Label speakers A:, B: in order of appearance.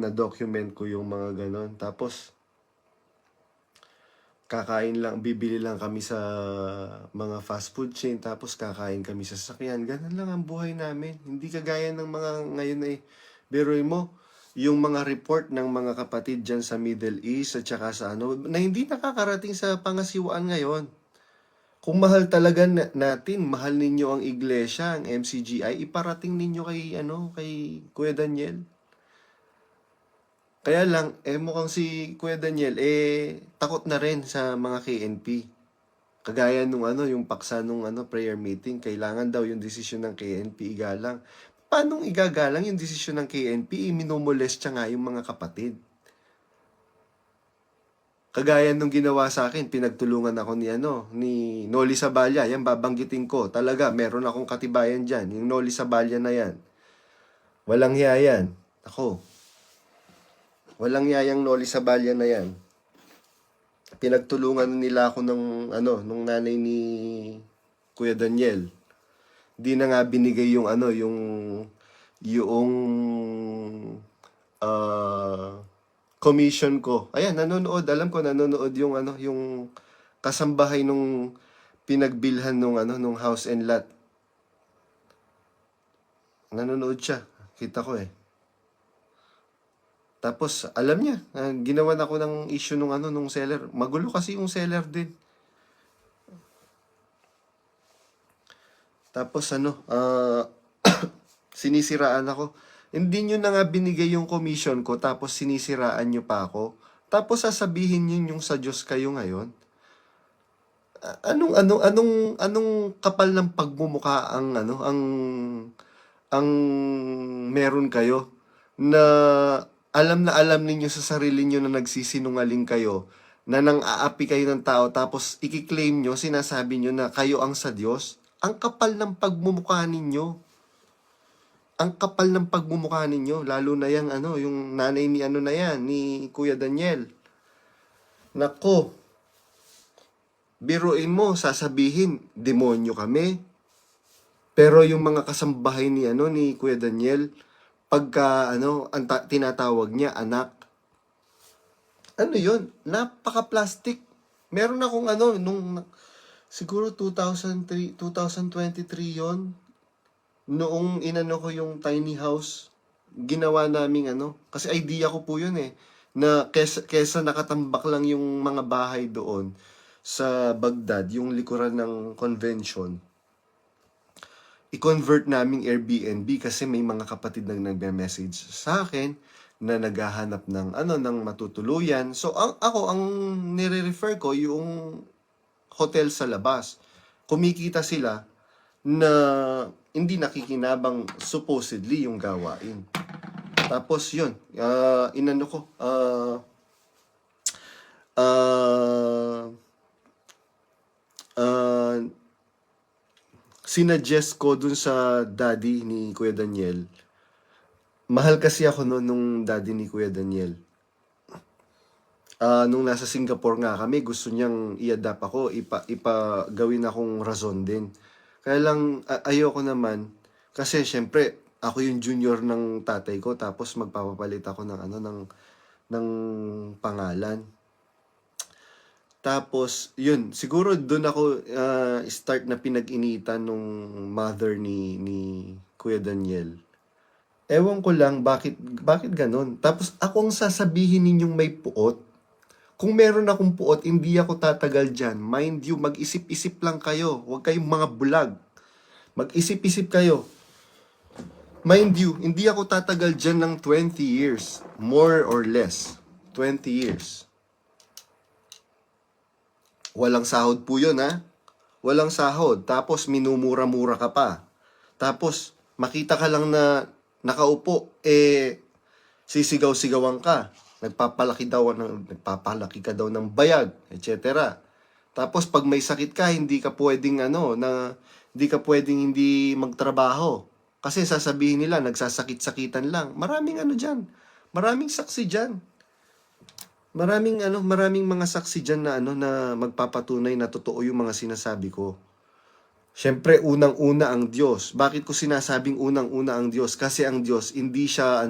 A: na-document ko yung mga ganon. Tapos, kakain lang, bibili lang kami sa mga fast food chain, tapos kakain kami sa sasakyan. Ganun lang ang buhay namin. Hindi kagaya ng mga ngayon ay, biruin mo, yung mga report ng mga kapatid dyan sa Middle East at saka sa ano, na hindi nakakarating sa pangasiwaan ngayon. Kung mahal talaga natin, mahal ninyo ang iglesia, ang MCGI, iparating ninyo kay Kuya Daniel. Kaya lang, mukhang si Kuya Daniel, takot na rin sa mga KNP. Kagaya nung yung paksa nung prayer meeting, kailangan daw yung desisyon ng KNP igalang. Paano igagalang yung desisyon ng KNP? Minumolestya nga yung mga kapatid. Kagaya nung ginawa sa akin, pinagtulungan ako ni Noli Saballa. Yan, babanggitin ko. Talaga, meron akong katibayan dyan. Yung Noli Saballa na yan. Walang hiya yan. Ako. Walang yayang Noli Saballa na yan. Pinagtulungan nila ako nung nanay ni Kuya Daniel. Di na nga binigay yung commission ko. Ayan, nanonood. Alam ko nanonood yung kasambahay nung pinagbilhan nung house and lot. Nanonood siya. Kita ko eh. Tapos, alam niya, ginawan ako ng issue nung seller. Magulo kasi yung seller din. Tapos sinisiraan ako. Hindi nyo na nga binigay yung commission ko, tapos sinisiraan nyo pa ako. Tapos sasabihin nyo yung sa Diyos kayo ngayon. Anong kapal ng pagmumukha ang meron kayo na alam ninyo sa sarili nyo na nagsisinungaling kayo, na nang-aapi kayo ng tao, tapos ikiklaim nyo, sinasabi nyo na kayo ang sa Diyos. Ang kapal ng pagmumukha ninyo. Ang kapal ng pagmumukha ninyo, lalo na yung nanay ni ni Kuya Daniel. Nako, biruin mo, sasabihin, demonyo kami. Pero yung mga kasambahay ni Kuya Daniel, pagka tinatawag niya anak, yun, napaka-plastic. Meron akong nung siguro 2023 yon, noong inano ko yung tiny house, ginawa naming kasi idea ko po yun na kesa nakatambak lang yung mga bahay doon sa Baghdad, yung likuran ng convention, i-convert naming Airbnb kasi may mga kapatid na nagme-message sa akin na naghahanap ng matutuluyan. So ako ang nire-refer ko yung hotel sa labas. Kumikita sila na hindi nakikinabang supposedly yung gawain. Tapos yun, sinuggest ko dun sa daddy ni Kuya Daniel. Mahal kasi ako nung daddy ni Kuya Daniel. Nung nasa Singapore nga kami, gusto niyang i-adapt ako, gawin akong rason din. Kaya lang, ayoko naman, kasi syempre, ako yung junior ng tatay ko, tapos magpapapalit ako ng pangalan. Tapos, yun, siguro doon ako start na pinag-initan nung mother ni Kuya Daniel. Ewan ko lang bakit ganon. Tapos akong sasabihin ninyong may puot. Kung meron akong puot, hindi ako tatagal dyan. Mind you, mag-isip-isip lang kayo. Huwag kayong mga bulag. Mag-isip-isip kayo. Mind you, hindi ako tatagal dyan ng 20 years. More or less. 20 years. Walang sahod po yun, ha? Walang sahod. Tapos minumura-mura ka pa. Tapos makita ka lang na nakaupo, sisigaw-sigawan ka. Nagpapalaki ka daw ng bayag, etc. Tapos pag may sakit ka, hindi ka pwedeng hindi magtrabaho. Kasi sasabihin nila, nagsasakit-sakitan lang. Maraming diyan. Maraming saksi diyan. Maraming mga saksi diyan na magpapatunay na totoo yung mga sinasabi ko. Siyempre, unang-una ang Diyos. Bakit ko sinasabing unang-una ang Diyos? Kasi ang Diyos, hindi siya